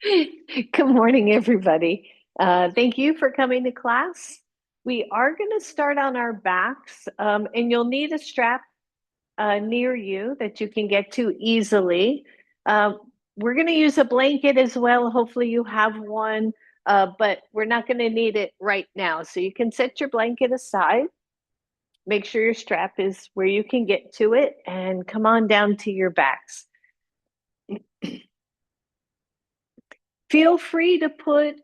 Good morning, everybody. Thank you for coming to class. We are going to start on our backs, and you'll need a strap near you that you can get to easily. Uh, we're going to use a blanket as well. Hopefully, you have one, but we're not going to need it right now. So you can set your blanket aside. Make sure your strap is where you can get to it, and come on down to your backs. Feel free to put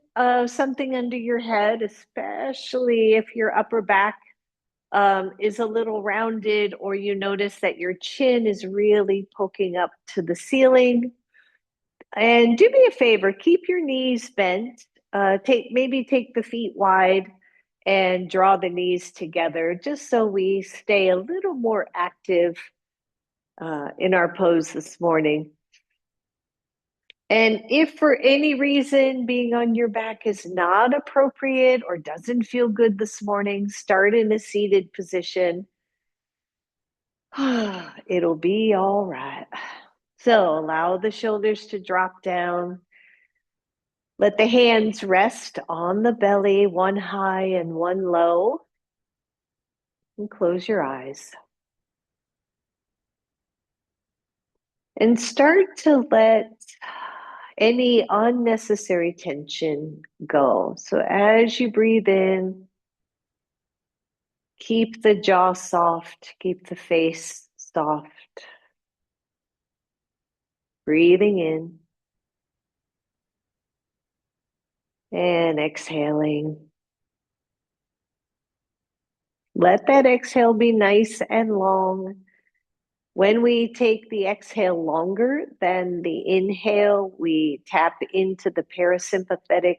something under your head, especially if your upper back is a little rounded or you notice that your chin is really poking up to the ceiling. And do me a favor, keep your knees bent. Maybe take the feet wide and draw the knees together just so we stay a little more active in our pose this morning. And if for any reason being on your back is not appropriate or doesn't feel good this morning, start in a seated position. It'll be all right. So allow the shoulders to drop down. Let the hands rest on the belly, one high and one low. And close your eyes. And start to let any unnecessary tension go. So as you breathe in, keep the jaw soft, keep the face soft. Breathing in and exhaling. Let that exhale be nice and long. When we take the exhale longer than the inhale, we tap into the parasympathetic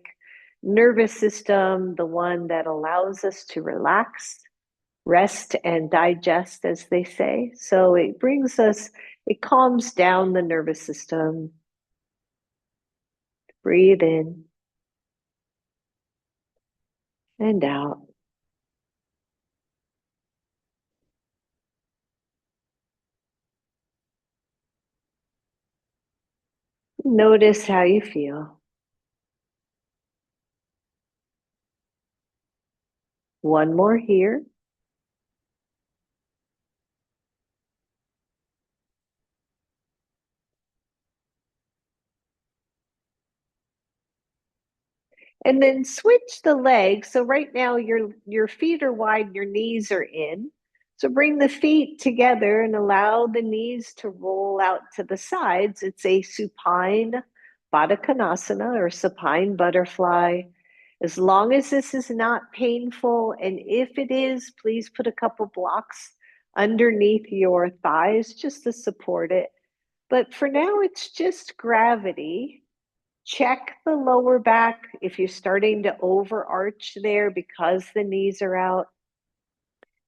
nervous system, the one that allows us to relax, rest, and digest, as they say. So it calms down the nervous system. Breathe in and out. Notice how you feel. One more here. And then switch the legs. So right now your feet are wide, your knees are in. So bring the feet together and allow the knees to roll out to the sides. It's a supine Baddha Konasana or supine butterfly. As long as this is not painful, and if it is, please put a couple blocks underneath your thighs just to support it. But for now, it's just gravity. Check the lower back if you're starting to overarch there because the knees are out.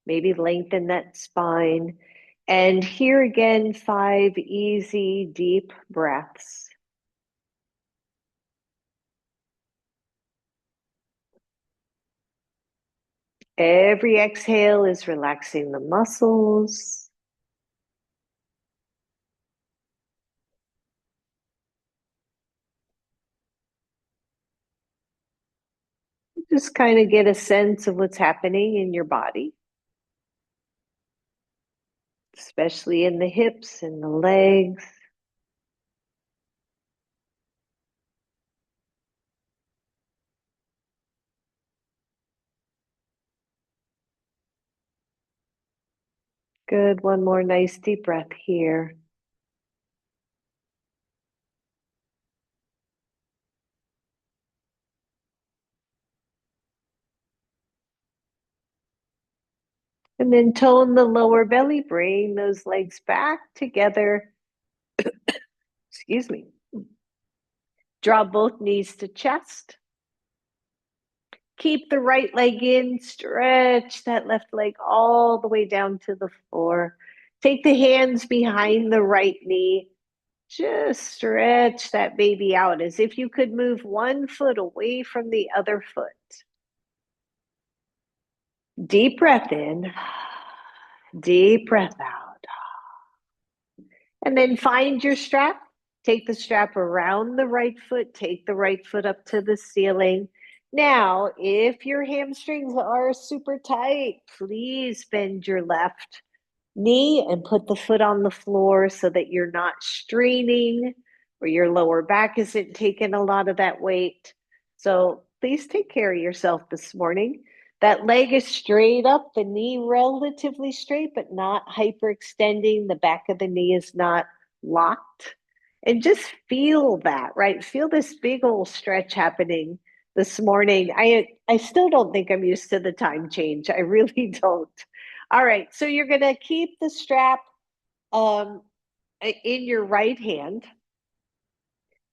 Maybe lengthen that spine. And here again, 5 easy, deep breaths. Every exhale is relaxing the muscles. Just kind of get a sense of what's happening in your body, especially in the hips and the legs. Good. One more nice deep breath here. And then tone the lower belly, bring those legs back together. Excuse me. Draw both knees to chest. Keep the right leg in, stretch that left leg all the way down to the floor. Take the hands behind the right knee. Just stretch that baby out as if you could move one foot away from the other foot. Deep breath in, deep breath out. And then find your strap, Take the strap around the right foot, take the right foot up to the ceiling. Now, if your hamstrings are super tight, please bend your left knee and put the foot on the floor so that you're not straining or your lower back isn't taking a lot of that weight. So please take care of yourself this morning. That leg is straight up, the knee relatively straight, but not hyperextending. The back of the knee is not locked. And just feel that, right? Feel this big old stretch happening this morning. I still don't think I'm used to the time change. I really don't. All right, so you're going to keep the strap um, in your right hand.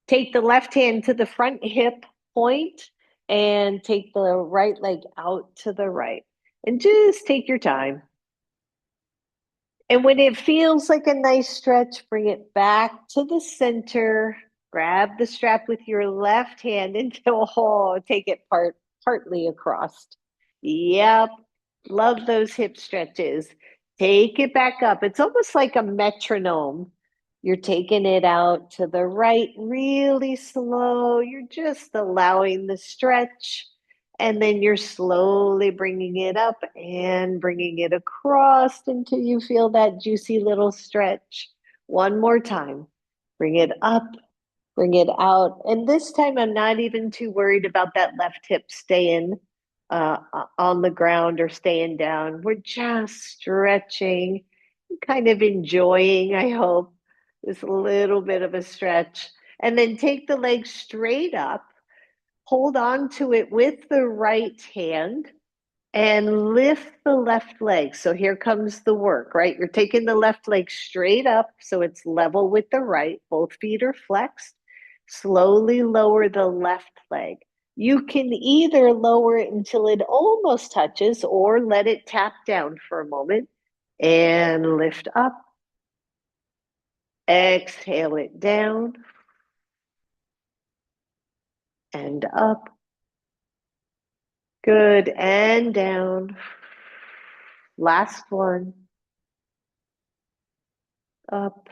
Take the left hand to the front hip point and take the right leg out to the right. And just take your time. And when it feels like a nice stretch, bring it back to the center. Grab the strap with your left hand until take it partly across. Yep, love those hip stretches. Take it back up. It's almost like a metronome. You're taking it out to the right really slow. You're just allowing the stretch. And then you're slowly bringing it up and bringing it across until you feel that juicy little stretch. One more time. Bring it up, bring it out. And this time, I'm not even too worried about that left hip staying on the ground or staying down. We're just stretching, kind of enjoying, I hope, this little bit of a stretch. And then take the leg straight up, hold on to it with the right hand, and lift the left leg. So here comes the work, right? You're taking the left leg straight up so it's level with the right. Both feet are flexed. Slowly lower the left leg. You can either lower it until it almost touches or let it tap down for a moment and lift up. Exhale it down and up. Good. And down. Last one. Up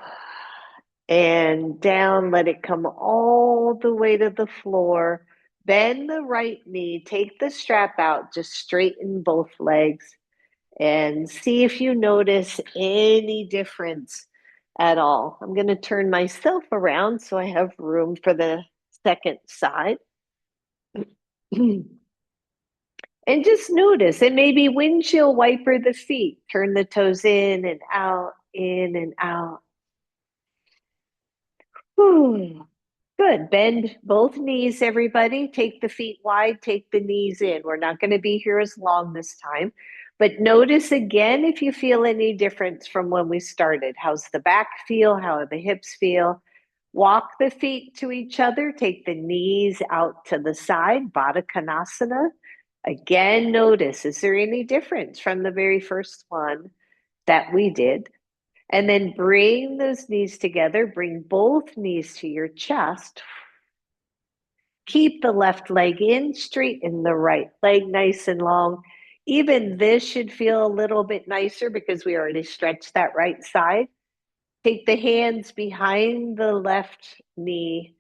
and down. Let it come all the way to the floor. Bend the right knee. Take the strap out. Just straighten both legs and see if you notice any difference at all. I'm going to turn myself around so I have room for the second side. And just notice, and maybe windshield wiper the feet. Turn the toes in and out, in and out. Whew. Good. Bend both knees, everybody. Take the feet wide, take the knees in. We're not going to be here as long this time. But notice again if you feel any difference from when we started. How's the back feel? How do the hips feel? Walk the feet to each other. Take the knees out to the side, Baddha Konasana. Again, notice, is there any difference from the very first one that we did? And then bring those knees together. Bring both knees to your chest. Keep the left leg in, straighten the right leg nice and long. Even this should feel a little bit nicer because we already stretched that right side. Take the hands behind the left knee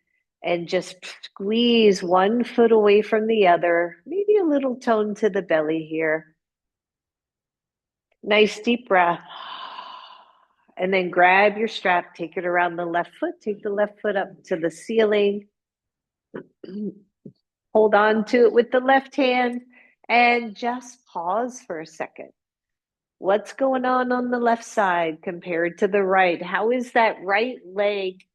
and just squeeze one foot away from the other. Maybe a little tone to the belly here. Nice deep breath. And then grab your strap, take it around the left foot, take the left foot up to the ceiling. Hold on to it with the left hand and just pause for a second. What's going on the left side compared to the right? How is that right leg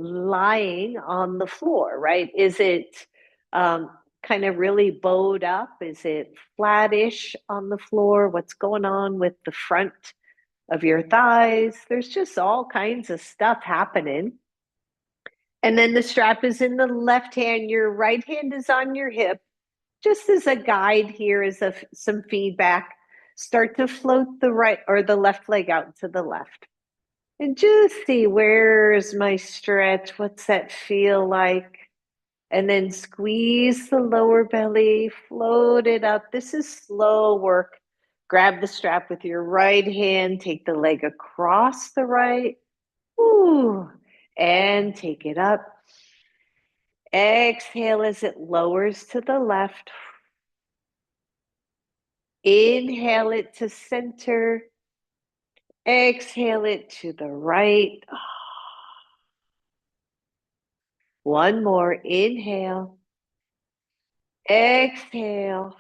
lying on the floor, right? Is it kind of really bowed up? Is it flattish on the floor? What's going on with the front of your thighs? There's just all kinds of stuff happening. And then the strap is in the left hand. Your right hand is on your hip. Just as a guide here is some feedback. Start to float the right or the left leg out to the left. And just see, where's my stretch? What's that feel like? And then squeeze the lower belly, float it up. This is slow work. Grab the strap with your right hand, take the leg across the right. Ooh. And take it up. Exhale as it lowers to the left. Inhale it to center. Exhale it to the right. One more. Inhale. Exhale.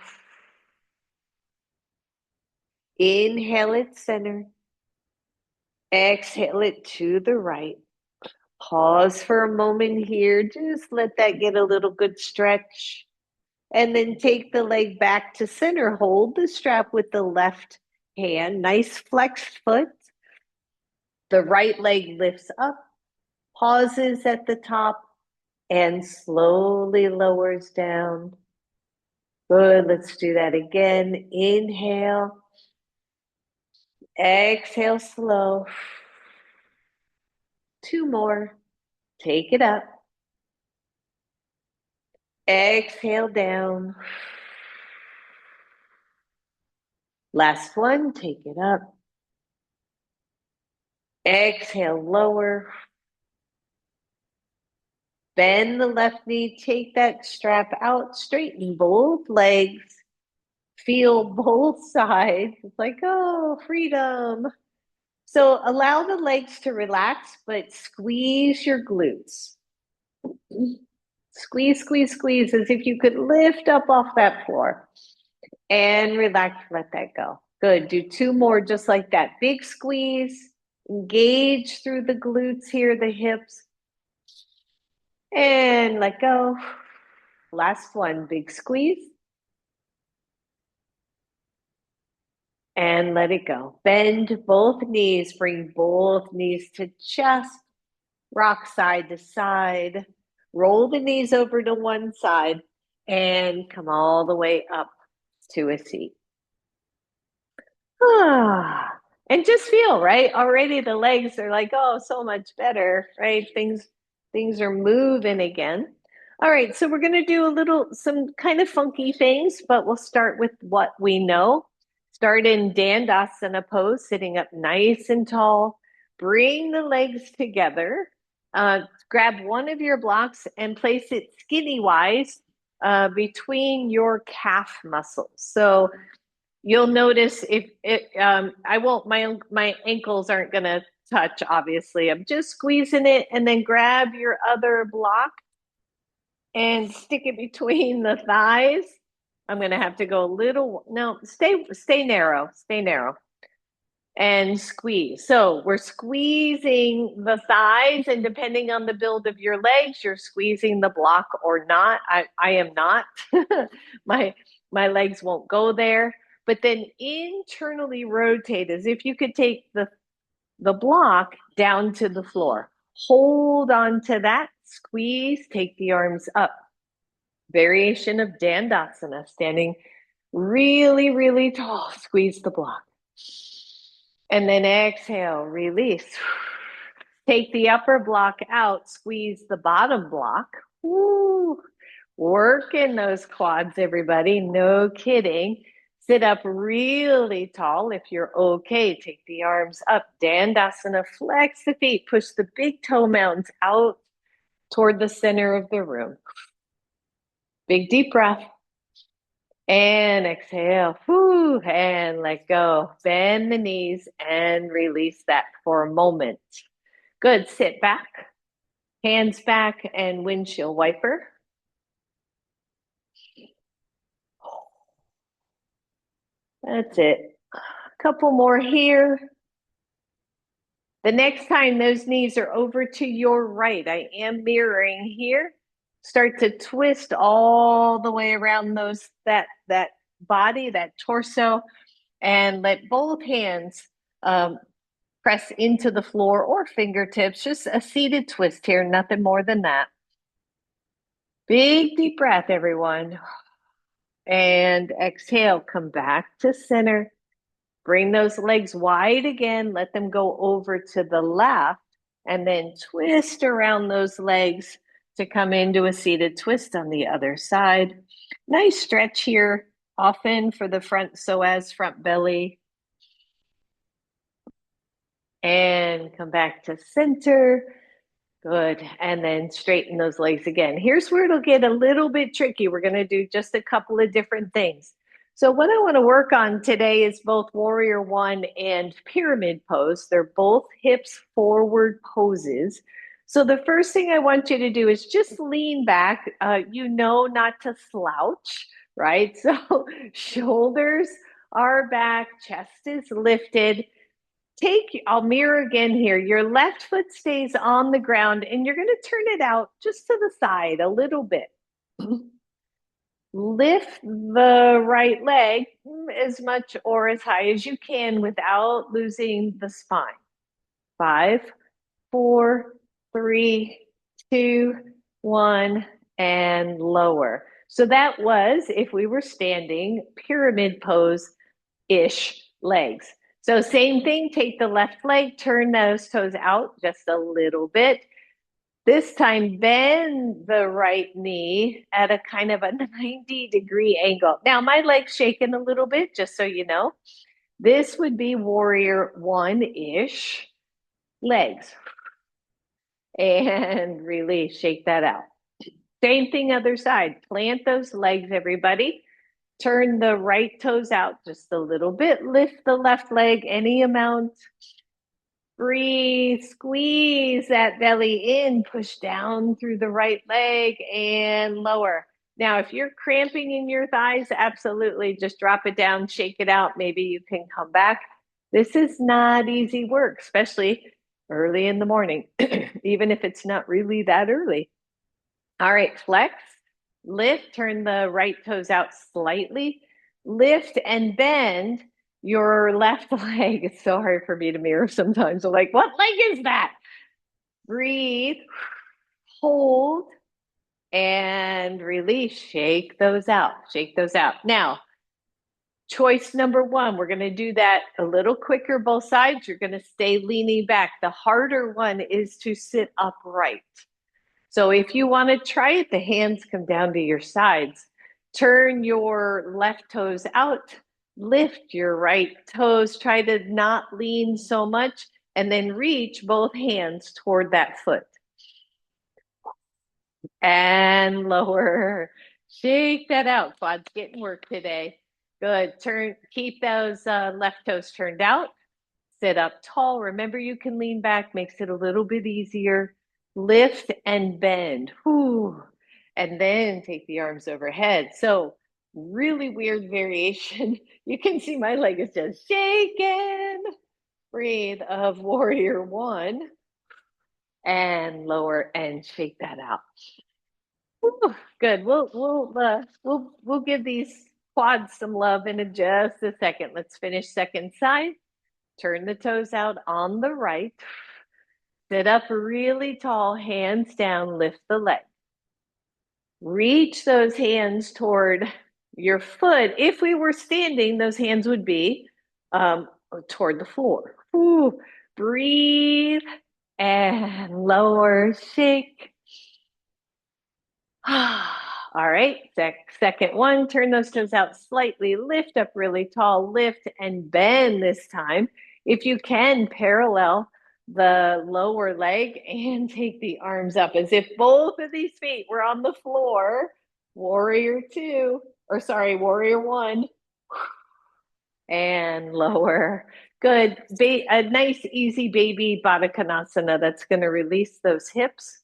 Inhale it center. Exhale it to the right. Pause for a moment here. Just let that get a little good stretch. And then take the leg back to center. Hold the strap with the left hand. Nice flexed foot. The right leg lifts up, pauses at the top, and slowly lowers down. Good. Let's do that again. Inhale. Exhale slow. Two more. Take it up. Exhale down. Last one. Take it up. Exhale, lower. Bend the left knee. Take that strap out. Straighten both legs. Feel both sides. It's like, oh, freedom. So allow the legs to relax, but squeeze your glutes. Squeeze, squeeze, squeeze, as if you could lift up off that floor. And relax, let that go. Good. Do two more just like that. Big squeeze. Engage through the glutes here, the hips. And let go. Last one. Big squeeze. And let it go. Bend both knees. Bring both knees to chest. Rock side to side. Roll the knees over to one side. And come all the way up to a seat. And just feel, right? Already the legs are like, oh, so much better, right? Things are moving again. All right, so we're going to do some kind of funky things, but we'll start with what we know. Start in Dandasana pose, sitting up nice and tall. Bring the legs together. Grab one of your blocks and place it skinny-wise between your calf muscles. So you'll notice if I won't, my ankles aren't going to touch, obviously. I'm just squeezing it, and then grab your other block and stick it between the thighs. I'm going to have to go a little, no, stay narrow, and squeeze. So we're squeezing the thighs, and depending on the build of your legs, you're squeezing the block or not. I am not. my legs won't go there. But then internally rotate as if you could take the block down to the floor. Hold on to that, squeeze, take the arms up. Variation of Dandasana, standing really, really tall, squeeze the block. And then exhale, release. Take the upper block out, squeeze the bottom block. Woo. Working those quads, everybody, no kidding. Sit up really tall if you're okay. Take the arms up, Dandasana, flex the feet, push the big toe mounds out toward the center of the room. Big deep breath. And exhale, whoo, and let go. Bend the knees and release that for a moment. Good, sit back, hands back, and windshield wiper. That's it. A couple more here. The next time those knees are over to your right, I am mirroring here. Start to twist all the way around that body, that torso, and let both hands press into the floor or fingertips. Just a seated twist here, nothing more than that. Big deep breath, everyone. And exhale, come back to center. Bring those legs wide again. Let them go over to the left, and then twist around those legs to come into a seated twist on the other side. Nice stretch here, often for the front psoas, front belly. And come back to center. Good. And then straighten those legs again. Here's where it'll get a little bit tricky. We're going to do just a couple of different things. So what I want to work on today is both Warrior One and Pyramid Pose. They're both hips forward poses. So the first thing I want you to do is just lean back. You know not to slouch, right? So shoulders are back, chest is lifted. I'll mirror again here. Your left foot stays on the ground and you're going to turn it out just to the side a little bit. Lift the right leg as much or as high as you can without losing the spine. 5, 4, 3, 2, 1, and lower. So that was, if we were standing, pyramid pose-ish legs. So same thing, take the left leg, turn those toes out just a little bit. This time, bend the right knee at a kind of a 90-degree angle. Now, my leg's shaking a little bit, just so you know. This would be Warrior One-ish legs. And release, shake that out. Same thing, other side. Plant those legs, everybody. Turn the right toes out just a little bit. Lift the left leg any amount. Breathe, squeeze that belly in, push down through the right leg and lower. Now, if you're cramping in your thighs, absolutely just drop it down, shake it out. Maybe you can come back. This is not easy work, especially early in the morning, even if it's not really that early. All right, flex, lift, turn the right toes out slightly, lift and bend your left leg. It's so hard for me to mirror sometimes. I'm like, what leg is that? Breathe, hold, and release. Shake those out. Shake those out. Now, choice number one, we're going to do that a little quicker both sides. You're going to stay leaning back. The harder one is to sit upright. So if you want to try it, the hands come down to your sides. Turn your left toes out, lift your right toes, try to not lean so much, and then reach both hands toward that foot. And lower. Shake that out. Quads getting work today. Good. Keep those left toes turned out. Sit up tall. Remember, you can lean back, makes it a little bit easier. Lift and bend. Whew. And then take the arms overhead. So really weird variation. You can see my leg is just shaking. Breathe of Warrior One. And lower and shake that out. Whew. Good. We'll give these quads some love in just a second. Let's finish second side. Turn the toes out on the right. Sit up really tall, hands down, lift the leg. Reach those hands toward your foot. If we were standing, those hands would be toward the floor. Ooh, breathe and lower, shake. All right, second one, turn those toes out slightly, lift up really tall, lift and bend this time. If you can, parallel the lower leg and take the arms up as if both of these feet were on the floor. Warrior One. And lower. Good. A nice, easy baby Baddha Konasana that's going to release those hips.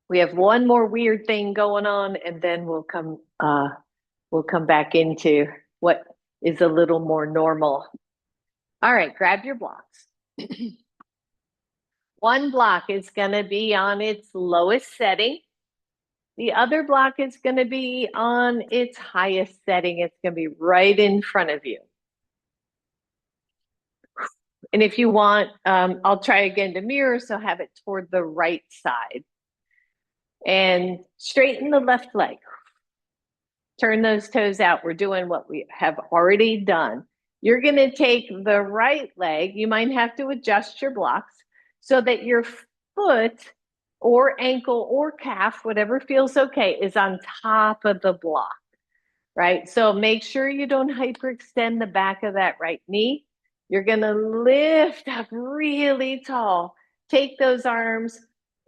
We have one more weird thing going on, and then we'll come back into what is a little more normal. All right, grab your blocks. One block is going to be on its lowest setting. The other block is going to be on its highest setting. It's going to be right in front of you. And if you want, I'll try again to mirror, so have it toward the right side. And straighten the left leg. Turn those toes out. We're doing what we have already done. You're going to take the right leg. You might have to adjust your blocks so that your foot or ankle or calf, whatever feels okay, is on top of the block, right? So make sure you don't hyperextend the back of that right knee. You're going to lift up really tall. Take those arms,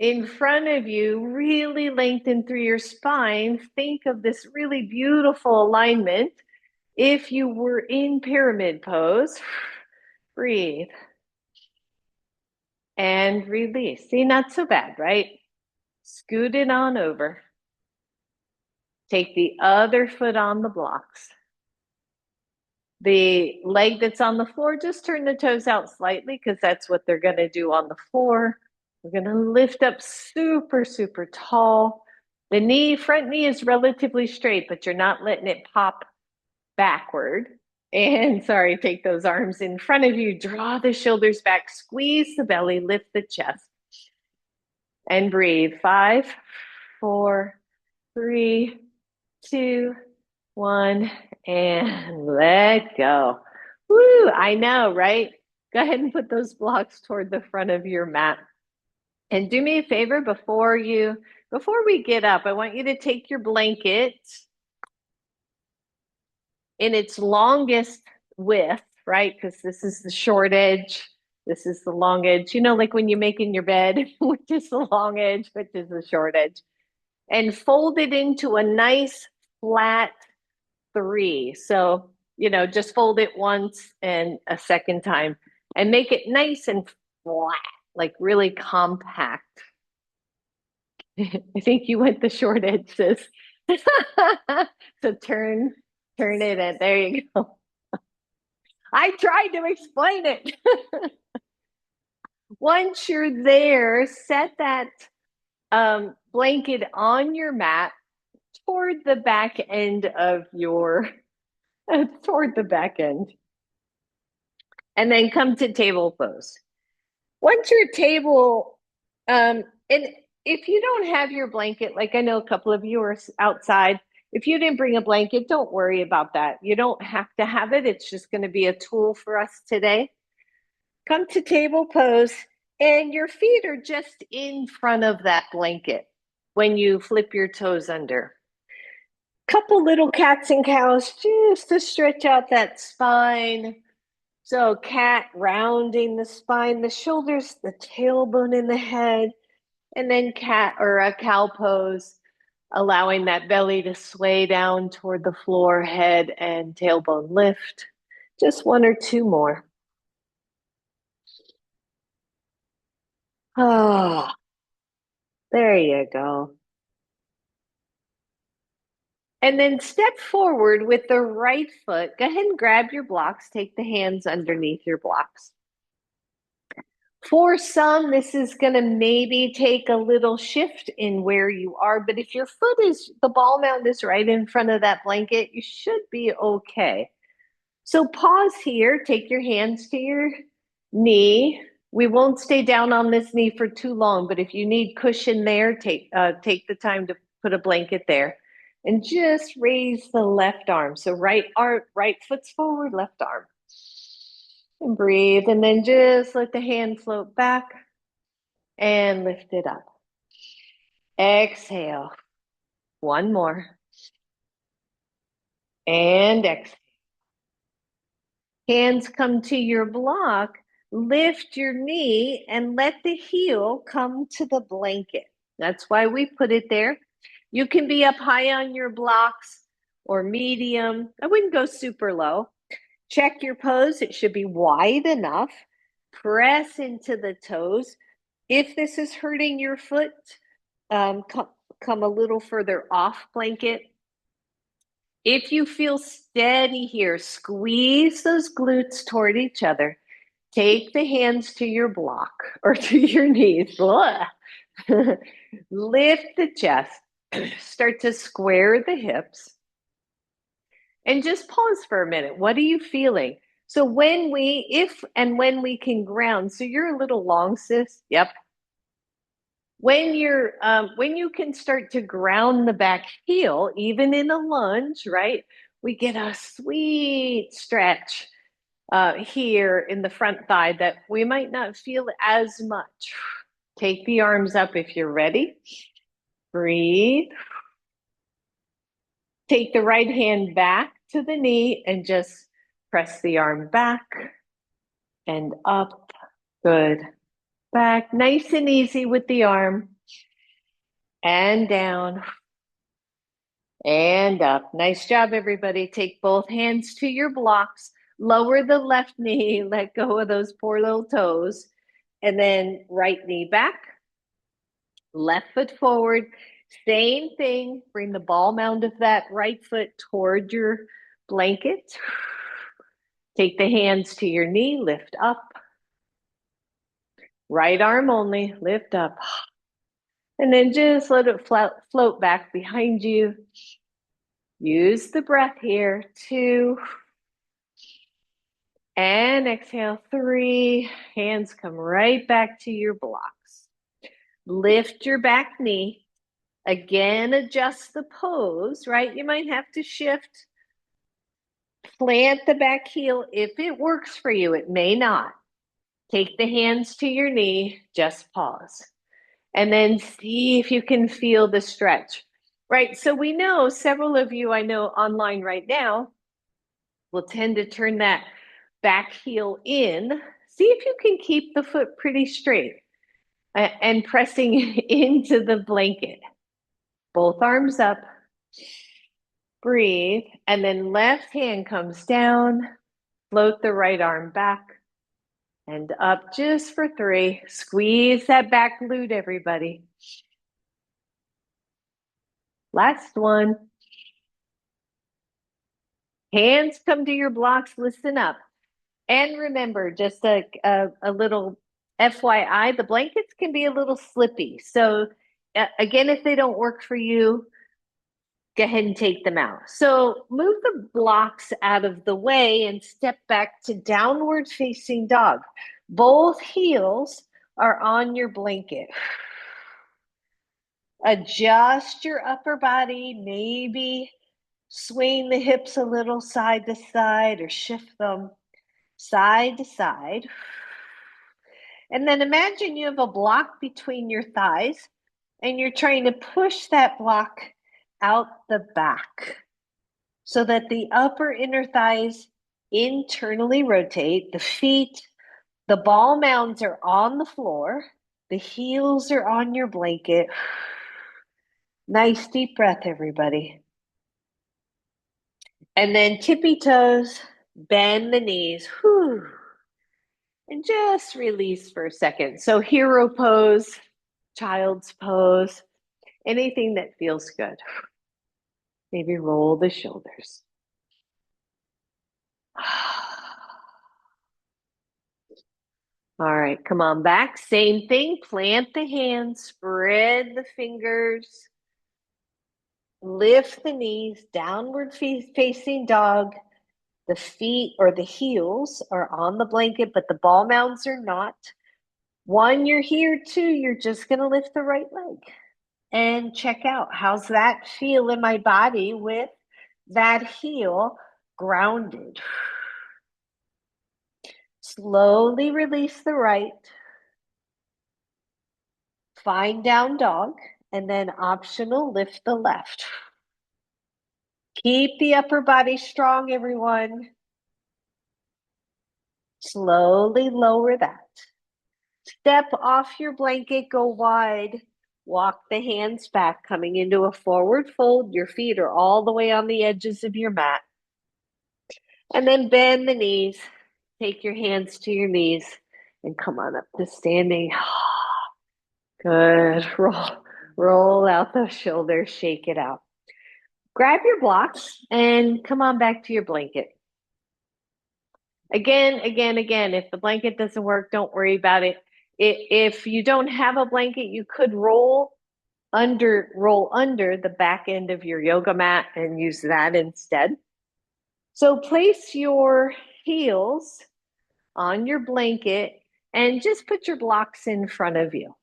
in front of you, really lengthen through your spine. Think of this really beautiful alignment. If you were in pyramid pose, breathe and release. See, not so bad, right? Scoot it on over. Take the other foot on the blocks. The leg that's on the floor, just turn the toes out slightly because that's what they're going to do on the floor. We're going to lift up super, super tall. The knee, front knee is relatively straight, but you're not letting it pop backward. And sorry, take those arms in front of you, draw the shoulders back, squeeze the belly, lift the chest, and breathe. 5, 4, 3, 2, 1, and let go. Woo, I know, right? Go ahead and put those blocks toward the front of your mat. And do me a favor before we get up, I want you to take your blanket in its longest width, right? Because this is the short edge, this is the long edge. You know, like when you're making your bed, which is the long edge, which is the short edge. And fold it into a nice flat 3. So, you know, just fold it once and a second time and make it nice and flat, like really compact. I think you went the short edge, sis. So turn it, and there you go. I tried to explain it. Once you're there, set that blanket on your mat toward the back end of your, toward the back end. And then come to table pose. Once you're table, and if you don't have your blanket, like I know a couple of you are outside, if you didn't bring a blanket, don't worry about that. You don't have to have it. It's just going to be a tool for us today. Come to table pose, and your feet are just in front of that blanket when you flip your toes under. Couple little cats and cows just to stretch out that spine. So cat rounding the spine, the shoulders, the tailbone in the head, and then cat or a cow pose, allowing that belly to sway down toward the floor, head and tailbone lift. Just 1 or 2 more. Oh, there you go. And then step forward with the right foot. Go ahead and grab your blocks. Take the hands underneath your blocks. For some, this is going to maybe take a little shift in where you are, but if your foot is, the ball mound is right in front of that blanket, you should be okay. So pause here, take your hands to your knee. We won't stay down on this knee for too long, but if you need cushion there, take the time to put a blanket there. And just raise the left arm. So right foot's forward, left arm. And breathe, and then just let the hand float back and lift it up. Exhale. 1 more. And exhale. Hands come to your block. Lift your knee and let the heel come to the blanket. That's why we put it there. You can be up high on your blocks or medium. I wouldn't go super low. Check your pose. It should be wide enough. Press into the toes. If this is hurting your foot, come a little further off blanket. If you feel steady here, squeeze those glutes toward each other. Take the hands to your block or to your knees. Lift the chest. Start to square the hips. And just pause for a minute. What are you feeling? So when we can ground, so you're a little long, sis. Yep. When you can start to ground the back heel, even in a lunge, right? We get a sweet stretch here in the front thigh that we might not feel as much. Take the arms up if you're ready. Breathe. Take the right hand back to the knee and just press the arm back and up. Good. Back, nice and easy with the arm. and down and up. Nice job, everybody. Take both hands to your blocks. Lower the left knee. Let go of those poor little toes. And then right knee back. Left foot forward. Same thing. Bring the ball mound of that right foot toward your blanket. Take the hands to your knee. Lift up. Right arm only. Lift up. And then just let it float back behind you. Use the breath here. 2. And exhale. 3. Hands come right back to your blocks. Lift your back knee. Again, adjust the pose, right? You might have to shift. Plant the back heel if it works for you. It may not. Take the hands to your knee. Just pause. And then see if you can feel the stretch. Right, so we know several of you I know online right now will tend to turn that back heel in. See if you can keep the foot pretty straight and pressing into the blanket. Both arms up. Breathe. And then left hand comes down. Float the right arm back and up just for 3. Squeeze that back glute, everybody. Last one. Hands come to your blocks, listen up. And remember, just a little FYI, the blankets can be a little slippy. So again, if they don't work for you, go ahead and take them out. So move the blocks out of the way and step back to downward facing dog. Both heels are on your blanket. Adjust your upper body, maybe swing the hips a little side to side or shift them side to side. And then imagine you have a block between your thighs and you're trying to push that block out the back so that the upper inner thighs internally rotate. The feet, the ball mounds are on the floor. The heels are on your blanket. Nice deep breath, everybody. And then tippy toes, bend the knees. Whew. And just release for a second. So hero pose, child's pose, anything that feels good. Maybe roll the shoulders. All right, come on back. Same thing. Plant the hands, spread the fingers, lift the knees, downward facing dog. The feet or the heels are on the blanket, but the ball mounds are not. 1, you're here. 2, you're just going to lift the right leg and check out. How's that feel in my body with that heel grounded? Slowly release the right. Find down dog, and then optional, lift the left. Keep the upper body strong, everyone. Slowly lower that. Step off your blanket, go wide. Walk the hands back, coming into a forward fold. Your feet are all the way on the edges of your mat. And then bend the knees. Take your hands to your knees and come on up to standing. Good. Roll out those shoulders, shake it out. Grab your blocks and come on back to your blanket. Again. If the blanket doesn't work, don't worry about it. If you don't have a blanket, you could roll under the back end of your yoga mat and use that instead. So place your heels on your blanket and just put your blocks in front of you.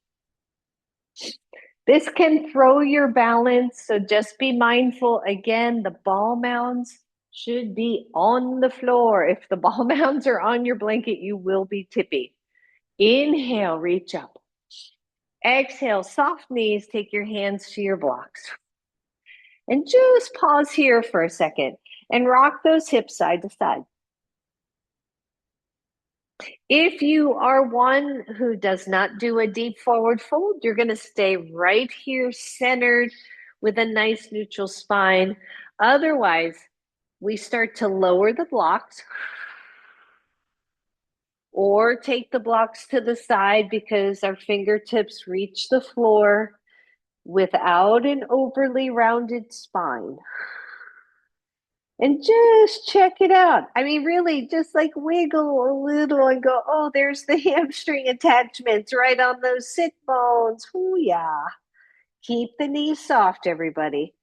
This can throw your balance, so just be mindful. Again, the ball mounds should be on the floor. If the ball mounds are on your blanket, you will be tippy. Inhale, reach up. Exhale, soft knees, take your hands to your blocks. And just pause here for a second and rock those hips side to side. If you are one who does not do a deep forward fold, you're going to stay right here centered with a nice neutral spine. Otherwise, we start to lower the blocks or take the blocks to the side because our fingertips reach the floor without an overly rounded spine. And just check it out. I mean, really, just like wiggle a little and go, oh, there's the hamstring attachments right on those sit bones. Ooh, yeah. Keep the knees soft, everybody.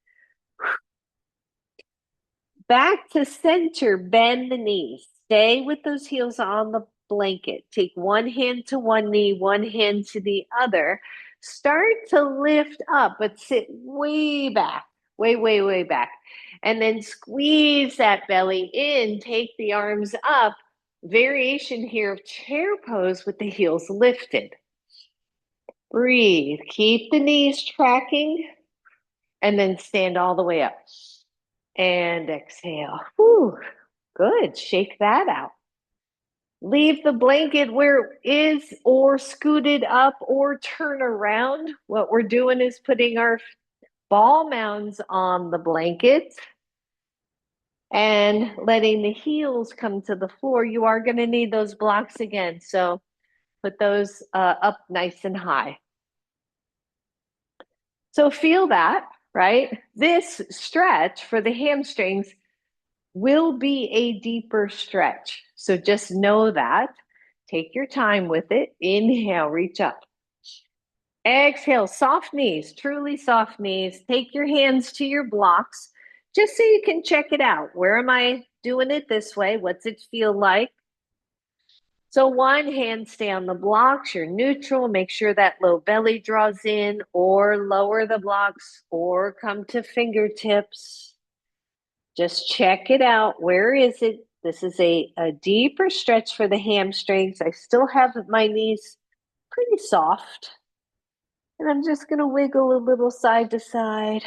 Back to center, bend the knees. Stay with those heels on the blanket. Take one hand to one knee, one hand to the other. Start to lift up, but sit way back, way, way, way back. And then squeeze that belly in. Take the arms up. Variation here of chair pose with the heels lifted. Breathe. Keep the knees tracking and then stand all the way up. And exhale. Whew, good. Shake that out. Leave the blanket where it is or scoot it up or turn around. What we're doing is putting our ball mounds on the blanket and letting the heels come to the floor. You are going to need those blocks again. So put those up nice and high. So feel that, right? This stretch for the hamstrings will be a deeper stretch. So just know that. Take your time with it. Inhale, reach up. Exhale, soft knees, truly soft knees. Take your hands to your blocks just so you can check it out. Where am I doing it this way? What's it feel like? So one hand stay on the blocks, you're neutral, make sure that low belly draws in or lower the blocks or come to fingertips. Just check it out. Where is it? This is a deeper stretch for the hamstrings. I still have my knees pretty soft. And I'm just going to wiggle a little side to side.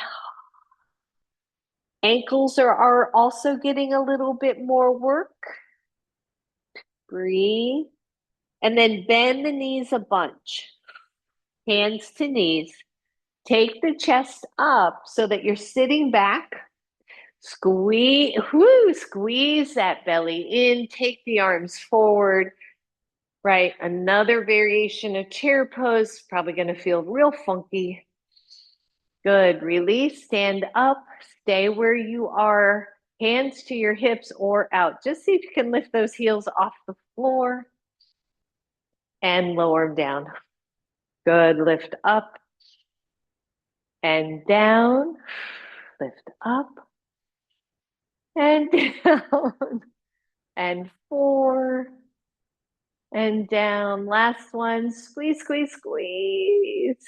Ankles are also getting a little bit more work. Breathe. And then bend the knees a bunch. Hands to knees. Take the chest up so that you're sitting back. Squeeze that belly in. Take the arms forward. Right, another variation of chair pose, probably going to feel real funky. Good, release, stand up, stay where you are, hands to your hips or out. Just see if you can lift those heels off the floor and lower them down. Good, lift up and down, lift up and down, and 4 and down. Last one, squeeze, squeeze, squeeze.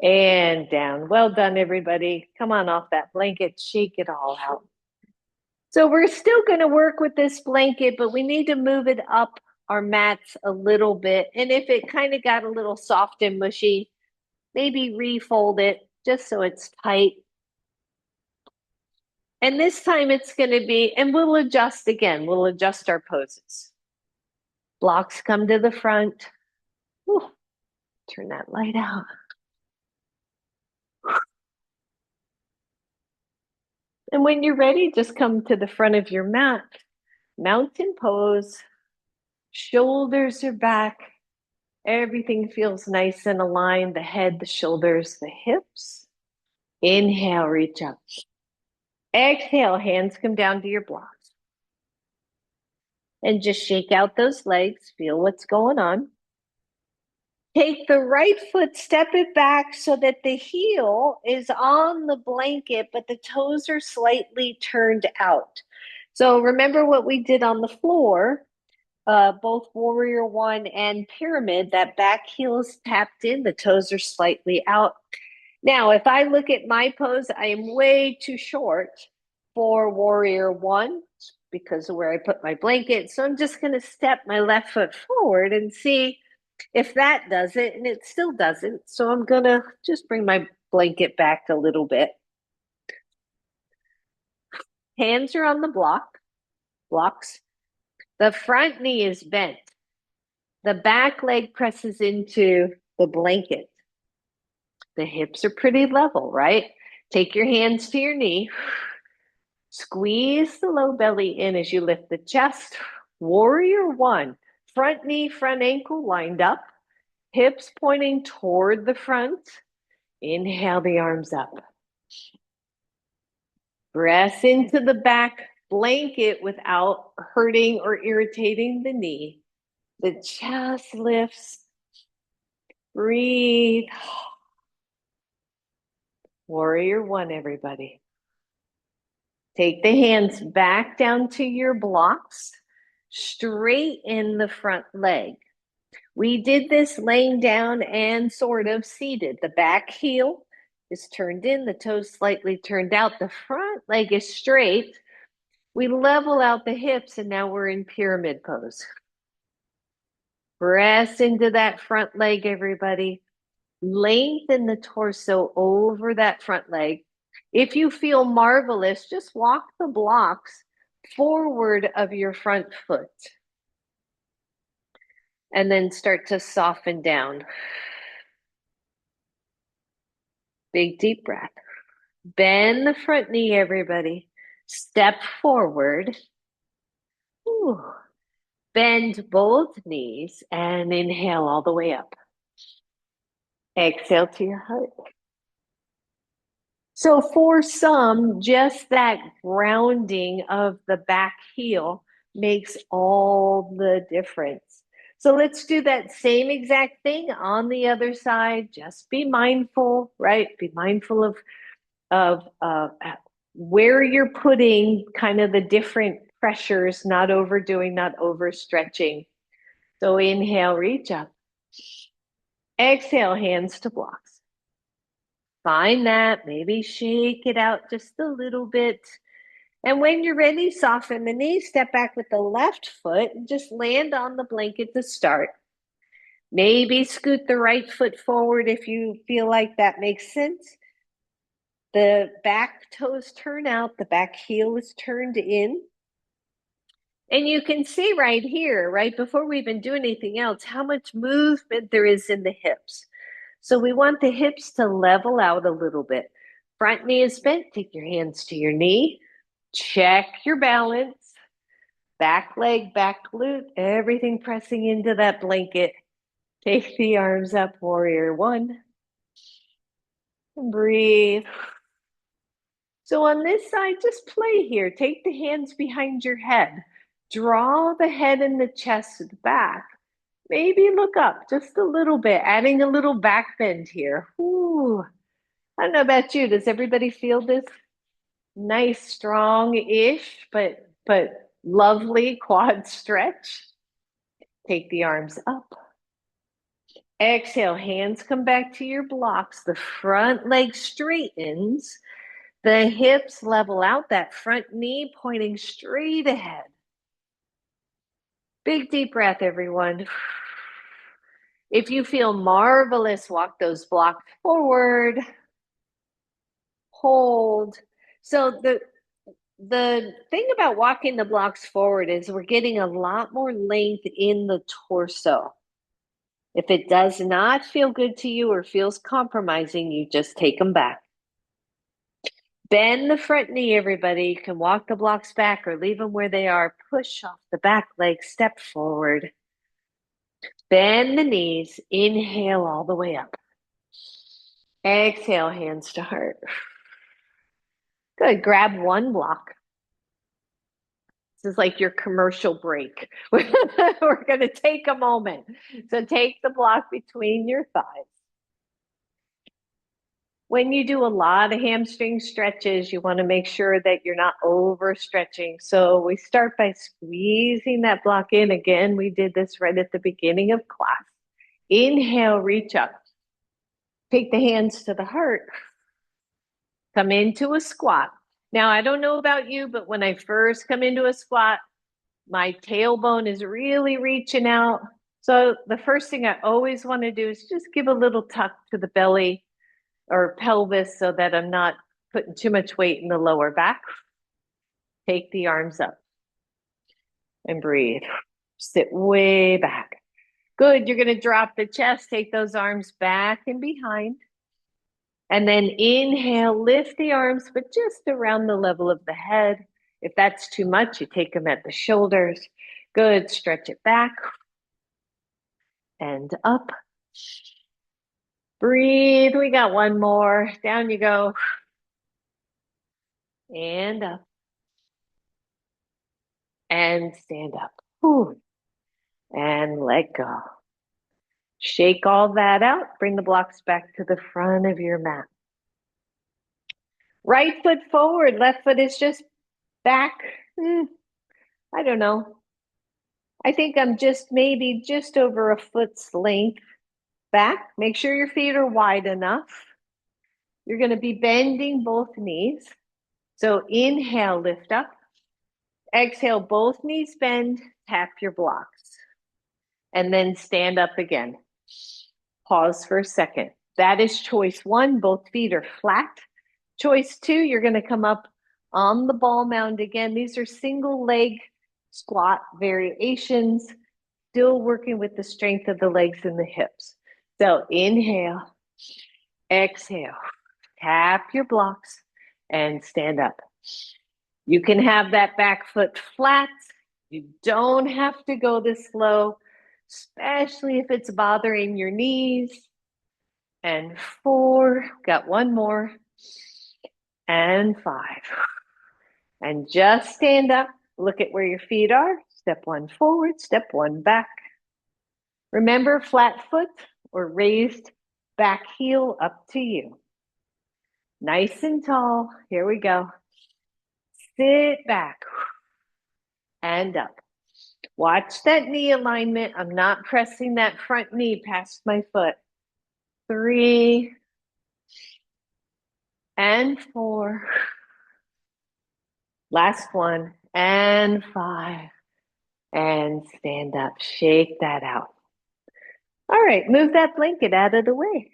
And down. Well done, everybody. Come on off that blanket, shake it all out. So we're still going to work with this blanket, but we need to move it up our mats a little bit. And if it kind of got a little soft and mushy, maybe refold it just so it's tight. And this time it's going to be, and we'll adjust again. We'll adjust our poses. Blocks come to the front. Whew. Turn that light out. And when you're ready, just come to the front of your mat. Mountain pose. Shoulders are back. Everything feels nice and aligned. The head, the shoulders, the hips. Inhale, reach up. Exhale, hands come down to your blocks. And just shake out those legs. Feel what's going on. Take the right foot, step it back so that the heel is on the blanket, but the toes are slightly turned out. So remember what we did on the floor, both Warrior One and Pyramid, that back heel is tapped in, the toes are slightly out. Now, if I look at my pose, I am way too short for Warrior One because of where I put my blanket. So I'm just going to step my left foot forward and see if that does it, and it still doesn't. So I'm going to just bring my blanket back a little bit. Hands are on the blocks. The front knee is bent. The back leg presses into the blanket. The hips are pretty level, right? Take your hands to your knee. Squeeze the low belly in as you lift the chest. Warrior one. Front knee, front ankle lined up. Hips pointing toward the front. Inhale the arms up. Press into the back blanket without hurting or irritating the knee. The chest lifts. Breathe. Warrior one, everybody. Take the hands back down to your blocks. Straighten the front leg. We did this laying down and sort of seated. The back heel is turned in, the toes slightly turned out. The front leg is straight. We level out the hips, and now we're in pyramid pose. Press into that front leg, everybody. Lengthen the torso over that front leg. If you feel marvelous, just walk the blocks forward of your front foot. And then start to soften down. Big deep breath. Bend the front knee, everybody. Step forward. Ooh. Bend both knees and inhale all the way up. Exhale to your heart. So for some, just that grounding of the back heel makes all the difference. So let's do that same exact thing on the other side. Just be mindful, right? Be mindful of where you're putting kind of the different pressures, not overdoing, not overstretching. So inhale, reach up. Exhale, hands to blocks. Find that, maybe shake it out just a little bit. And when you're ready, soften the knees, step back with the left foot, and just land on the blanket to start. Maybe scoot the right foot forward if you feel like that makes sense. The back toes turn out, the back heel is turned in. And you can see right here, right before we even do anything else, how much movement there is in the hips. So we want the hips to level out a little bit. Front knee is bent, take your hands to your knee. Check your balance. Back leg, back glute, everything pressing into that blanket. Take the arms up, warrior one. And breathe. So on this side, just play here. Take the hands behind your head. Draw the head and the chest to the back. Maybe look up just a little bit, adding a little back bend here. Ooh. I don't know about you. Does everybody feel this nice, strong-ish, but lovely quad stretch? Take the arms up. Exhale, hands come back to your blocks. The front leg straightens. The hips level out, that front knee pointing straight ahead. Big deep breath, everyone. If you feel marvelous, walk those blocks forward. Hold. So the thing about walking the blocks forward is we're getting a lot more length in the torso. If it does not feel good to you or feels compromising, you just take them back. Bend the front knee, everybody. You can walk the blocks back or leave them where they are. Push off the back leg, step forward. Bend the knees. Inhale all the way up. Exhale, hands to heart. Good. Grab one block. This is like your commercial break. We're going to take a moment. So take the block between your thighs. When you do a lot of hamstring stretches, you want to make sure that you're not overstretching. So we start by squeezing that block in. Again, we did this right at the beginning of class. Inhale, reach up. Take the hands to the heart. Come into a squat. Now, I don't know about you, but when I first come into a squat, my tailbone is really reaching out. So the first thing I always want to do is just give a little tuck to the belly or pelvis so that I'm not putting too much weight in the lower back. Take the arms up and breathe. Sit way back. Good. You're going to drop the chest, take those arms back and behind. And then inhale, lift the arms, but just around the level of the head. If that's too much, you take them at the shoulders. Good. Stretch it back and up. Breathe. We got one more. Down you go. And up. And stand up. Whew. And let go. Shake all that out. Bring the blocks back to the front of your mat. Right foot forward. Left foot is just back. I don't know. I think I'm just maybe just over a foot's length back. Make sure your feet are wide enough. You're going to be bending both knees. So inhale, lift up. Exhale, both knees bend. Tap your blocks. And then stand up again. Pause for a second. That is choice one. Both feet are flat. Choice two, you're going to come up on the ball mound again. These are single leg squat variations, still working with the strength of the legs and the hips. So inhale, exhale, tap your blocks and stand up. You can have that back foot flat. You don't have to go this slow, especially if it's bothering your knees. And 4, got one more, and 5. And just stand up, look at where your feet are. Step 1 forward, step 1 back. Remember, flat foot or raised back heel, up to you. Nice and tall. Here we go. Sit back and up. Watch that knee alignment. I'm not pressing that front knee past my foot. 3 and 4. Last one and 5. And stand up. Shake that out. All right, move that blanket out of the way.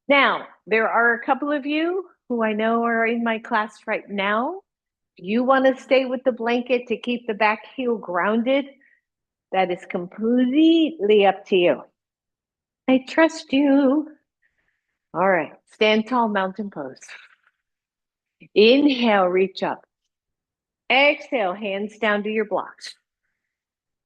Now, there are a couple of you who I know are in my class right now. You want to stay with the blanket to keep the back heel grounded. That is completely up to you. I trust you. All right, stand tall, mountain pose. Inhale, reach up. Exhale, hands down to your blocks.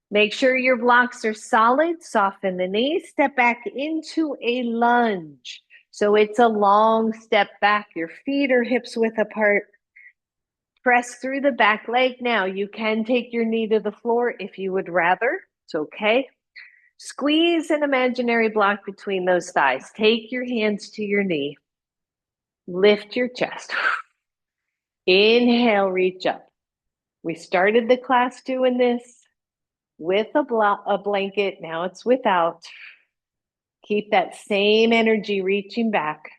Make sure your blocks are solid. Soften the knees. Step back into a lunge. So it's a long step back. Your feet are hips width apart. Press through the back leg. Now you can take your knee to the floor if you would rather. It's okay. Squeeze an imaginary block between those thighs. Take your hands to your knee. Lift your chest. Inhale, reach up. We started the class doing this with a blanket. Now it's without. Keep that same energy reaching back.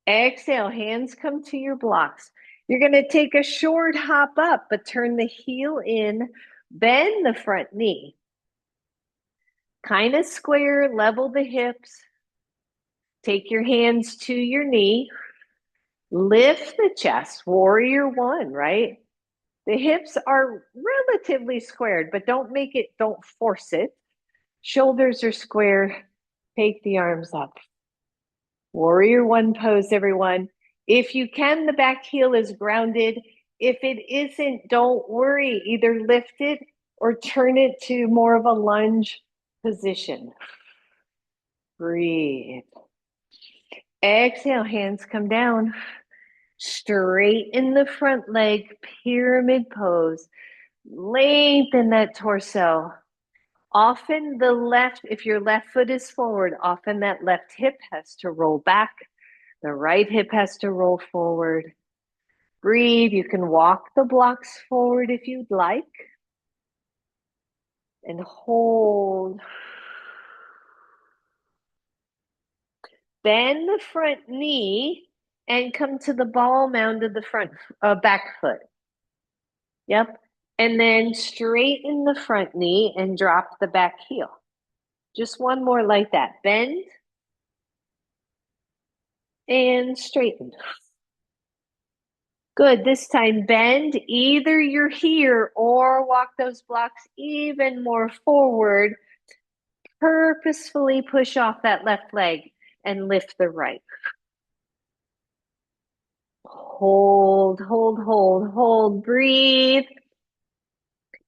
Exhale, hands come to your blocks. You're going to take a short hop up, but turn the heel in, bend the front knee. Kind of square, level the hips. Take your hands to your knee. Lift the chest, warrior one, right? The hips are relatively squared, but don't force it. Shoulders are square. Take the arms up. Warrior one pose, everyone. If you can, the back heel is grounded. If it isn't, don't worry. Either lift it or turn it to more of a lunge position. Breathe. Exhale, hands come down. Straighten the front leg, pyramid pose. Lengthen that torso. Often if your left foot is forward, often that left hip has to roll back. The right hip has to roll forward. Breathe. You can walk the blocks forward if you'd like. And hold. Bend the front knee and come to the ball mound of the front back foot. Yep. And then straighten the front knee and drop the back heel. Just one more like that. Bend and straighten. Good. This time, bend either you're here or walk those blocks even more forward. Purposefully push off that left leg and lift the right. Hold, hold, hold, hold. Breathe.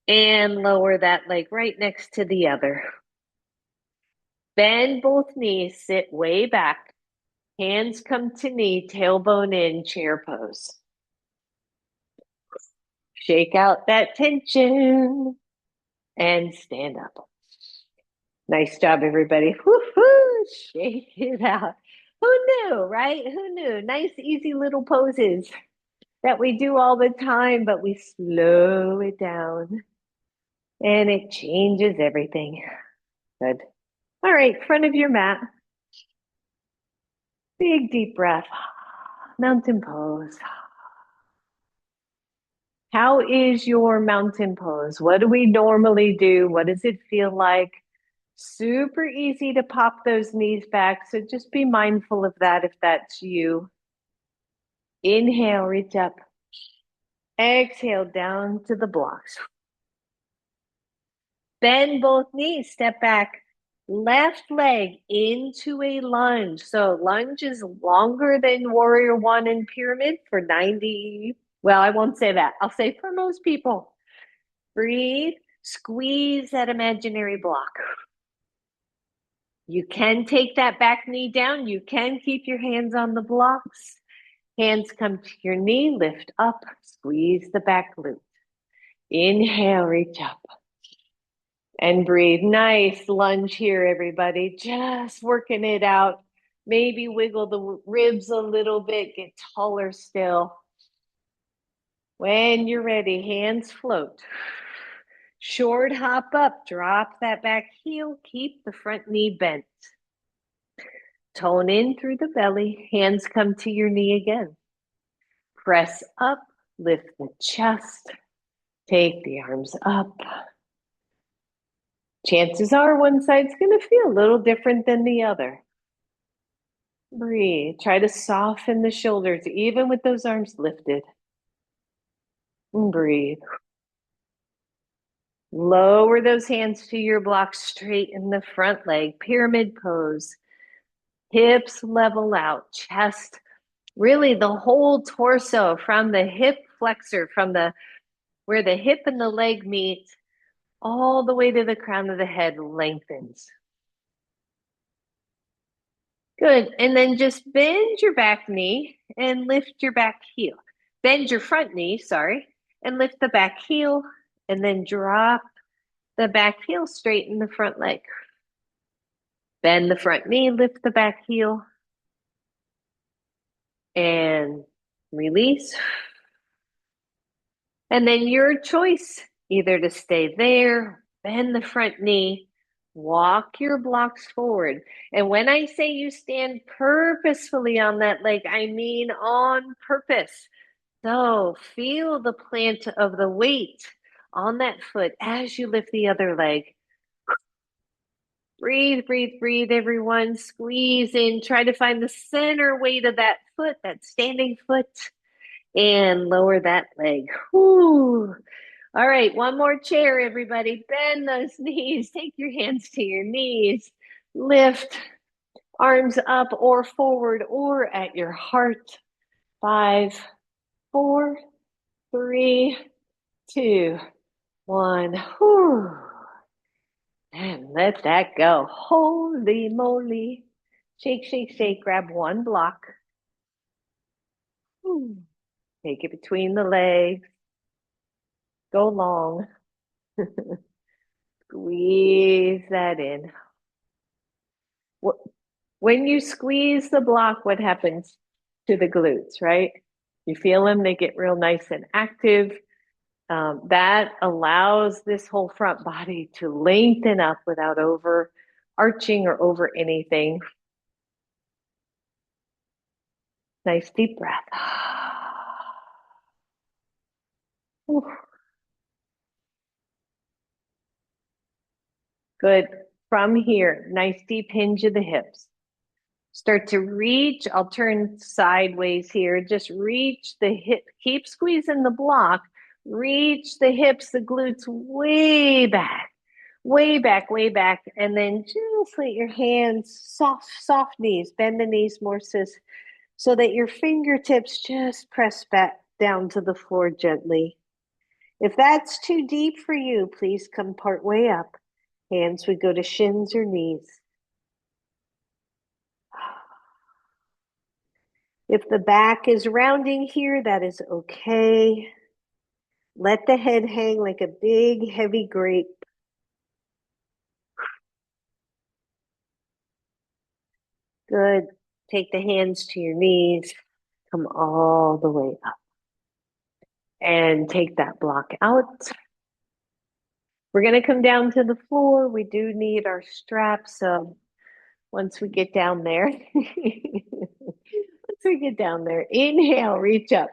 And lower that leg right next to the other. Bend both knees, sit way back. Hands come to knee, tailbone in, chair pose. Shake out that tension and stand up. Nice job, everybody. Woo-hoo! Shake it out. Who knew, right? Who knew? Nice, easy little poses that we do all the time, but we slow it down and it changes everything. Good. All right, front of your mat. Big deep breath. Mountain pose. How is your mountain pose? What do we normally do? What does it feel like? Super easy to pop those knees back. So just be mindful of that if that's you. Inhale, reach up. Exhale, down to the blocks. Bend both knees, step back. Left leg into a lunge. So lunge is longer than warrior one and pyramid for 90. Well, I won't say that. I'll say for most people. Breathe, squeeze that imaginary block. You can take that back knee down. You can keep your hands on the blocks. Hands come to your knee, lift up, squeeze the back glute. Inhale, reach up. And breathe. Nice lunge here, everybody. Just working it out. Maybe wiggle the ribs a little bit, get taller still. When you're ready, hands float. Short hop up, drop that back heel, keep the front knee bent. Tone in through the belly, hands come to your knee again. Press up, lift the chest, take the arms up. Chances are one side's going to feel a little different than the other. Breathe. Try to soften the shoulders, even with those arms lifted. And breathe. Lower those hands to your block, straighten the front leg, pyramid pose. Hips level out, chest, really the whole torso from the hip flexor, from the where the hip and the leg meet, all the way to the crown of the head lengthens. Good. And then just bend your back knee and lift your back heel. Bend your front knee, sorry, and lift the back heel, and then drop the back heel, straighten the front leg. Bend the front knee, lift the back heel, and release. And then your choice, either to stay there, bend the front knee, walk your blocks forward. And when I say you stand purposefully on that leg, I mean on purpose. So feel the plant of the weight on that foot as you lift the other leg. Breathe, breathe, breathe, everyone. Squeeze in. Try to find the center weight of that foot, that standing foot, and lower that leg. Whew. All right, one more chair, everybody. Bend those knees. Take your hands to your knees. Lift arms up or forward or at your heart. 5, 4, 3, 2, 1. Whew. And let that go. Holy moly. Shake, shake, shake. Grab one block. Whew. Take it between the legs. Go long. Squeeze that in. When you squeeze the block, what happens to the glutes, right? You feel them, they get real nice and active. That allows this whole front body to lengthen up without overarching or over anything. Nice deep breath. Good. From here, nice deep hinge of the hips. Start to reach. I'll turn sideways here. Just reach the hip. Keep squeezing the block. Reach the hips, the glutes way back, way back, way back. And then just let your hands, soft knees, bend the knees more, sis, so that your fingertips just press back down to the floor gently. If that's too deep for you, please come part way up. Hands would go to shins or knees. If the back is rounding here, that is okay. Let the head hang like a big, heavy grape. Good. Take the hands to your knees. Come all the way up. And take that block out. We're going to come down to the floor. We do need our straps. So once we get down there, inhale, reach up.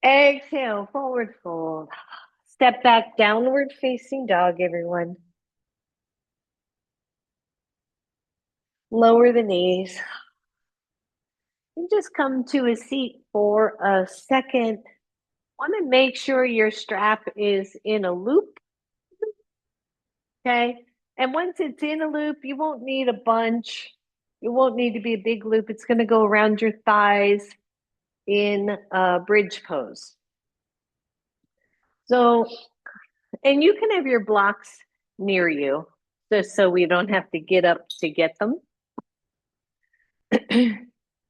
Exhale, forward fold. Step back, downward facing dog, everyone. Lower the knees. And just come to a seat for a second. Want to make sure your strap is in a loop. Okay. And once it's in a loop, you won't need a bunch. It won't need to be a big loop. It's going to go around your thighs in a bridge pose. So, and you can have your blocks near you just so we don't have to get up to get them.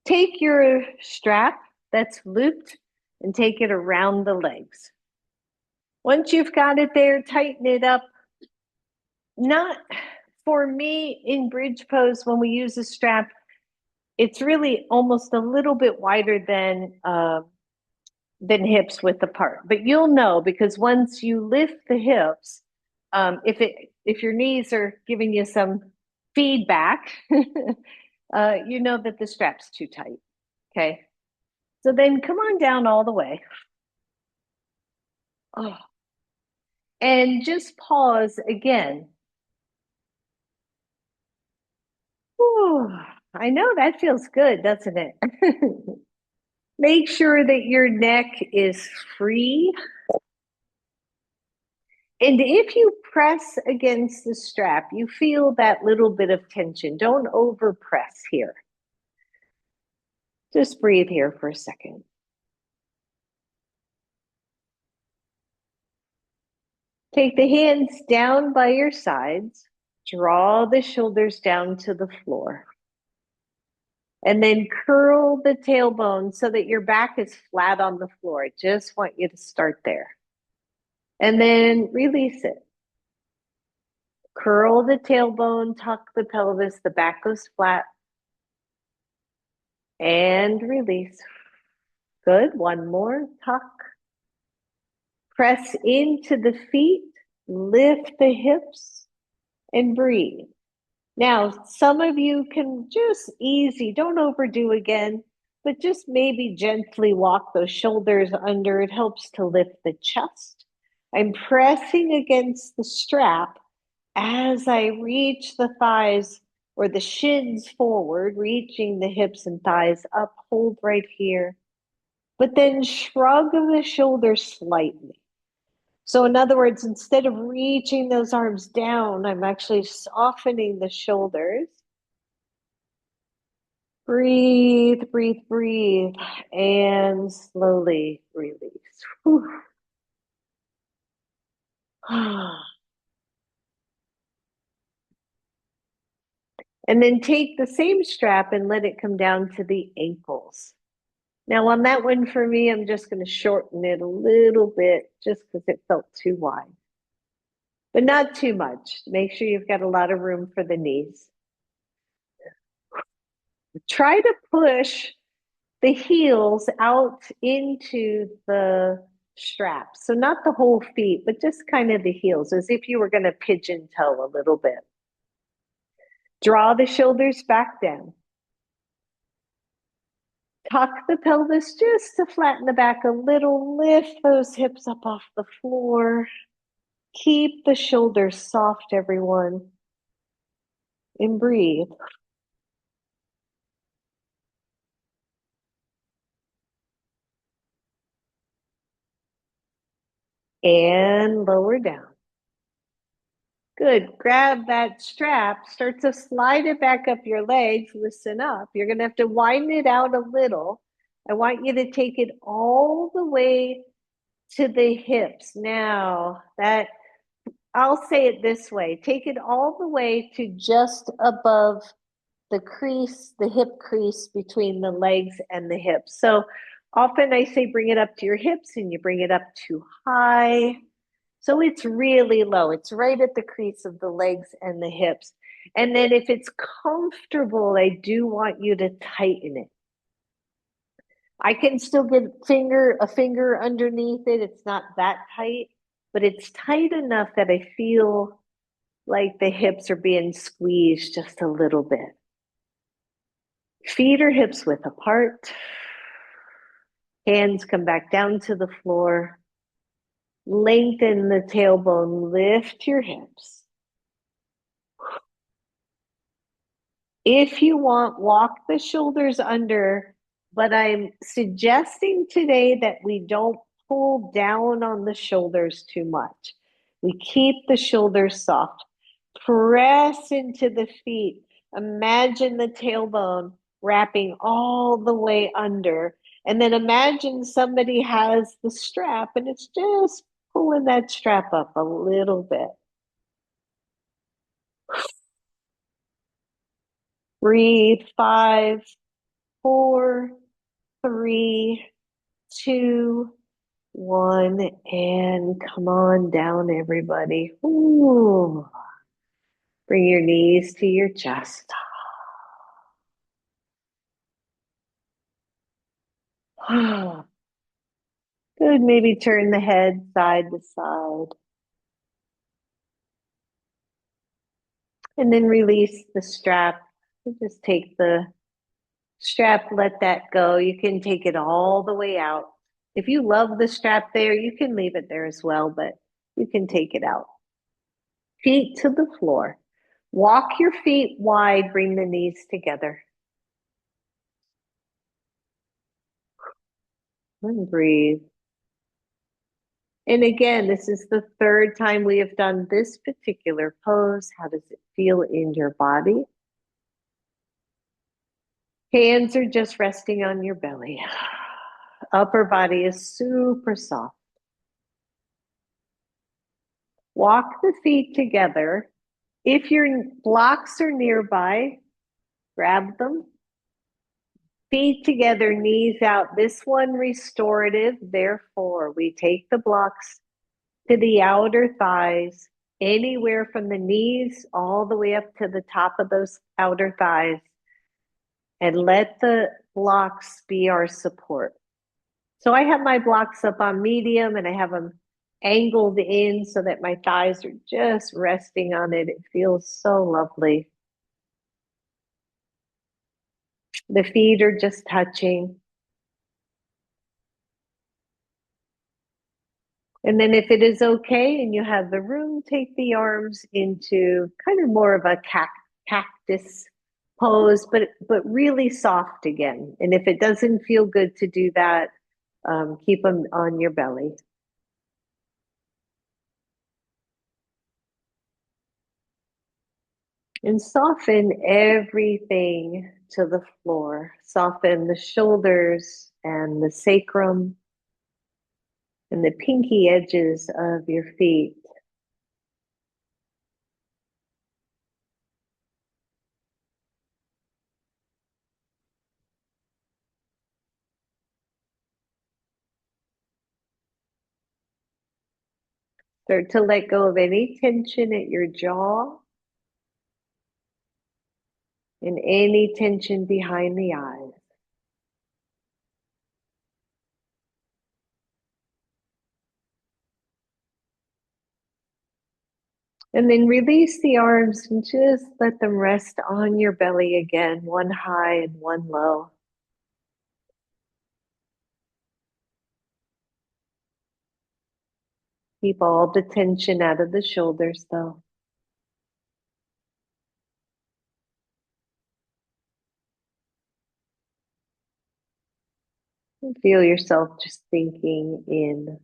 Take your strap that's looped and take it around the legs. Once you've got it there, tighten it up. Not for me in bridge pose, when we use a strap, it's really almost a little bit wider than hips width apart. But you'll know because once you lift the hips, if your knees are giving you some feedback, you know that the strap's too tight. Okay. So then come on down all the way. Oh. And just pause again. Whew. I know that feels good, doesn't it? Make sure that your neck is free. And if you press against the strap, you feel that little bit of tension. Don't over press here. Just breathe here for a second. Take the hands down by your sides. Draw the shoulders down to the floor. And then curl the tailbone so that your back is flat on the floor. I just want you to start there. And then release it. Curl the tailbone, tuck the pelvis, the back goes flat. And release. Good. One more. Tuck. Press into the feet. Lift the hips and breathe. Now, some of you can just easy, don't overdo again, but just maybe gently walk those shoulders under. It helps to lift the chest. I'm pressing against the strap as I reach the thighs or the shins forward, reaching the hips and thighs up, hold right here, but then shrug the shoulders slightly. So in other words, instead of reaching those arms down, I'm actually softening the shoulders. Breathe, breathe, breathe, and slowly release. Whew. And then take the same strap and let it come down to the ankles. Now on that one for me, I'm just going to shorten it a little bit just because it felt too wide. But not too much. Make sure you've got a lot of room for the knees. Try to push the heels out into the straps. So not the whole feet, but just kind of the heels, as if you were going to pigeon toe a little bit. Draw the shoulders back down. Tuck the pelvis just to flatten the back a little. Lift those hips up off the floor. Keep the shoulders soft, everyone. And breathe. and lower down. Good. Grab that strap, start to slide it back up your legs, listen up. You're going to have to widen it out a little. I want you to take it all the way to the hips. Now, that I'll say it this way, take it all the way to just above the crease, the hip crease between the legs and the hips. So often I say bring it up to your hips and you bring it up too high. So it's really low. It's right at the crease of the legs and the hips. And then if it's comfortable, I do want you to tighten it. I can still get a finger underneath it. It's not that tight, but it's tight enough that I feel like the hips are being squeezed just a little bit. Feet or hips width apart. Hands come back down to the floor. Lengthen the tailbone, lift your hips. If you want, walk the shoulders under, but I'm suggesting today that we don't pull down on the shoulders too much. We keep the shoulders soft. Press into the feet. Imagine the tailbone wrapping all the way under. And then imagine somebody has the strap and it's just pulling that strap up a little bit. Breathe. 5, 4, 3, 2, 1, and come on down, everybody. Ooh. Bring your knees to your chest. Good. Maybe turn the head side to side. And then release the strap. Just take the strap, let that go. You can take it all the way out. If you love the strap there, you can leave it there as well, but you can take it out. Feet to the floor. Walk your feet wide, bring the knees together. And breathe. And again, this is the third time we have done this particular pose. How does it feel in your body? Hands are just resting on your belly. Upper body is super soft. Walk the feet together. If your blocks are nearby, grab them. Feet together, knees out. This one restorative. Therefore, we take the blocks to the outer thighs, anywhere from the knees all the way up to the top of those outer thighs, and let the blocks be our support. So I have my blocks up on medium and I have them angled in so that my thighs are just resting on it. It feels so lovely. The feet are just touching. And then if it is okay and you have the room, take the arms into kind of more of a cactus pose, but really soft again. And if it doesn't feel good to do that, keep them on your belly. And soften everything to the floor. Soften the shoulders and the sacrum and the pinky edges of your feet. Start to let go of any tension at your jaw and any tension behind the eyes. And then release the arms and just let them rest on your belly again, one high and one low. Keep all the tension out of the shoulders though. And feel yourself just sinking in.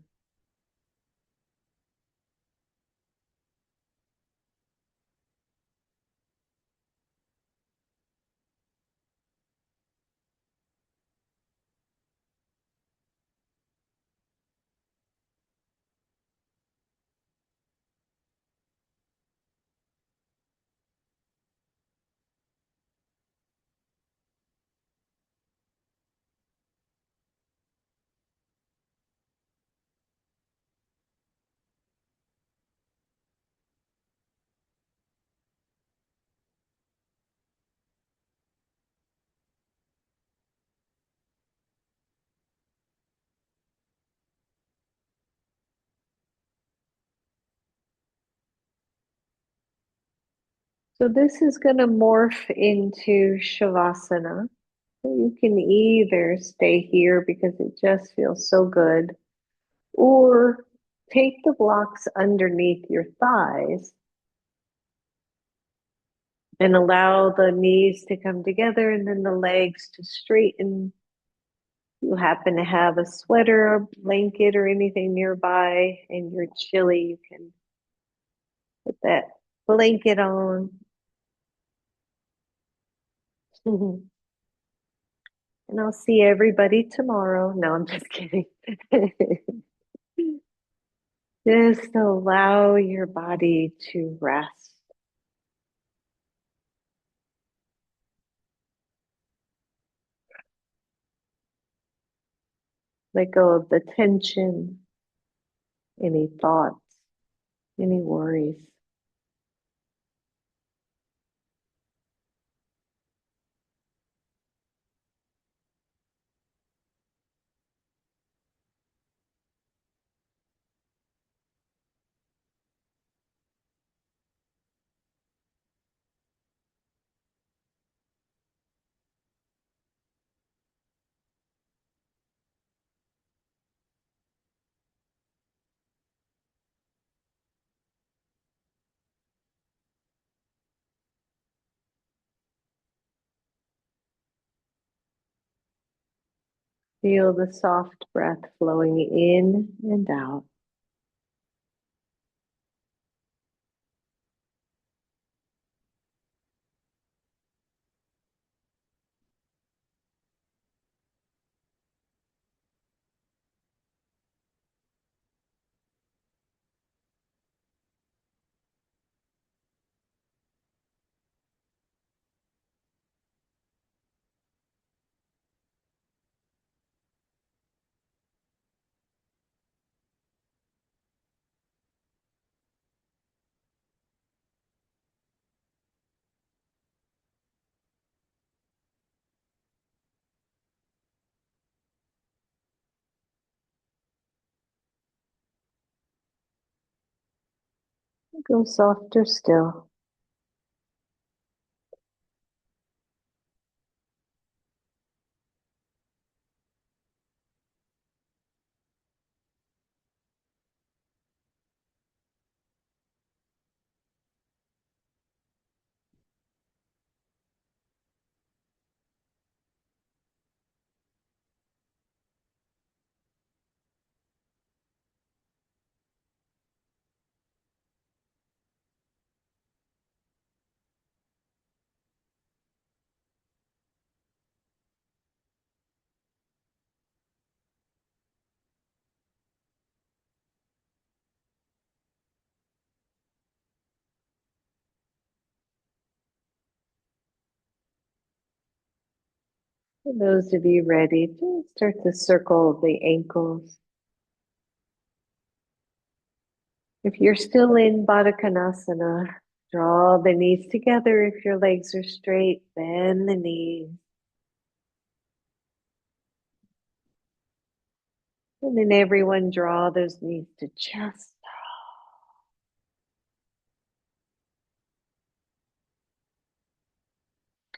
So this is going to morph into Shavasana. So you can either stay here because it just feels so good, or take the blocks underneath your thighs and allow the knees to come together and then the legs to straighten. You happen to have a sweater or blanket or anything nearby and you're chilly, you can put that blanket on. And I'll see everybody tomorrow. No, I'm just kidding. Just allow your body to rest. Let go of the tension, any thoughts, any worries. Feel the soft breath flowing in and out. Go softer still. For those of you ready, just start to circle the ankles. If you're still in Baddha Konasana, draw the knees together. If your legs are straight, bend the knees. And then everyone draw those knees to chest.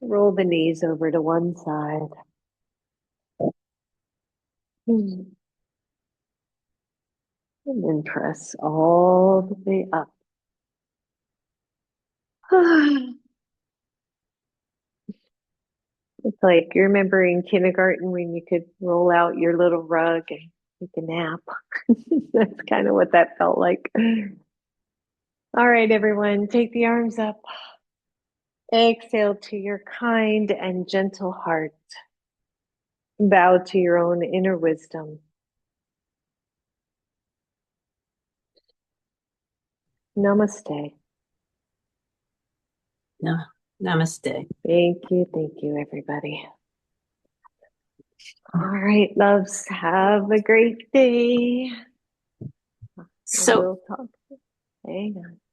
Roll the knees over to one side. And then press all the way up. It's like you remember in kindergarten when you could roll out your little rug and take a nap. That's kind of what that felt like. All right, everyone, take the arms up. Exhale to your kind and gentle heart. Bow to your own inner wisdom. Namaste. No, namaste. Thank you, everybody. All right, loves, have a great day. So We'll talk. Hang on.